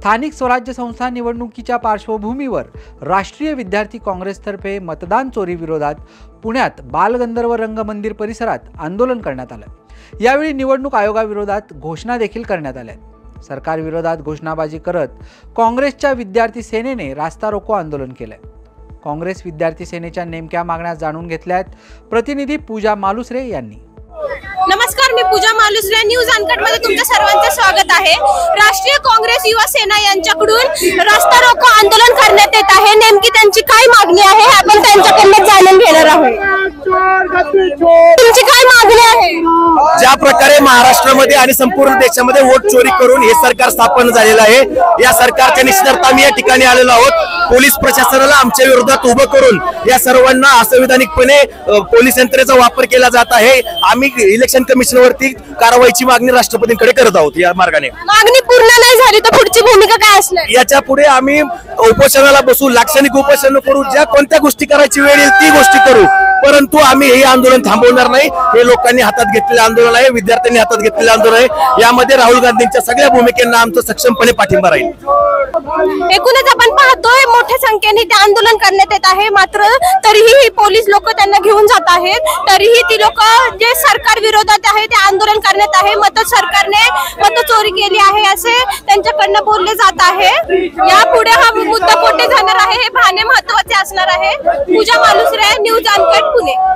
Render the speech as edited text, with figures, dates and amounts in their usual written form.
स्थानिक स्वराज्य संस्था निवडणुकीच्या पार्श्वभूमीवर राष्ट्रीय विद्यार्थी काँग्रेसतर्फे मतदान चोरी विरोधात पुण्यात बालगंधर्व रंगमंदिर परिसरात आंदोलन करण्यात आलं। यावेळी निवडणूक आयोगाविरोधात घोषणा देखील करण्यात आल्या। सरकार विरोधात घोषणाबाजी करत काँग्रेसच्या विद्यार्थी सेनेने रास्ता रोको आंदोलन केले। काँग्रेस विद्यार्थी सेनेच्या नेमक्या मागण्या जाणून घेतल्यात प्रतिनिधी पूजा मालुसरे यांनी। नमस्कार, मी पूजा मालुसरे, न्यूज अनकट मध्ये तुमच्या सर्वांचे स्वागत आहे। राष्ट्रीय काँग्रेस युवा सेना यांच्याकडून रास्ता रोको आंदोलन करण्यात येत आहे। नेमकी त्यांची काय मागणी आहे आपण त्यांच्याकडून जाणून घेणार आहोत। तुमची काय मागणी आहे? ज्या प्रकारे महाराष्ट्रामध्ये आणि संपूर्ण देशामध्ये वोट चोरी करून हे सरकार स्थापन झालेलं आहे, या सरकारच्या निषेधार्थ आम्ही या ठिकाणी आलेलो आहोत। पोलीस प्रशासनाला आमच्या विरोधात उभं करून या सर्वांना असंविधानिकपणे पोलीस यंत्रणेचा वापर केला जात आहे। आम्ही इलेक्शन कमिशनवरती कारवाईची मागणी राष्ट्रपतींकडे करत आहोत। या मार्गाने मागणी पूर्ण नाही झाली तर पुढची भूमिका काय असणार? याच्या पुढे आम्ही उपोषणाला बसू, लाक्षणिक उपोषण करू, ज्या कोणत्या गोष्टी करायची वेळ येईल ती गोष्टी करू, परंतु आम्ही हे आंदोलन थांबवणार नाही। हे लोकांनी हातात घेतलेलं आंदोलन आहे, विद्यार्थ्यांनी हातात घेतलेलं आंदोलन आहे। यामध्ये राहुल गांधींच्या सगळ्या भूमिकेला आमचा सक्षमपणे पाठिंबा राहील। एकूणच आपण पाहतोय मोठ्या संख्येने ते आंदोलन करण्यात येत आहे, मात्र तरीही ही पोलीस लोक त्यांना घेऊन जात आहेत। तरीही ती लोक जे सरकार विरोधात आहे ते आंदोलन करण्यात आहे। सरकारने मत चोरी केली आहे असे त्यांच्याकडनं बोलले जात आहे। यापुढे हा मुद्दा कोठे जाणार आहे हे पाहणे महत्त्वाचे असणार आहे। पूजा मालुसरे, न्यूज अनकट, पुणे।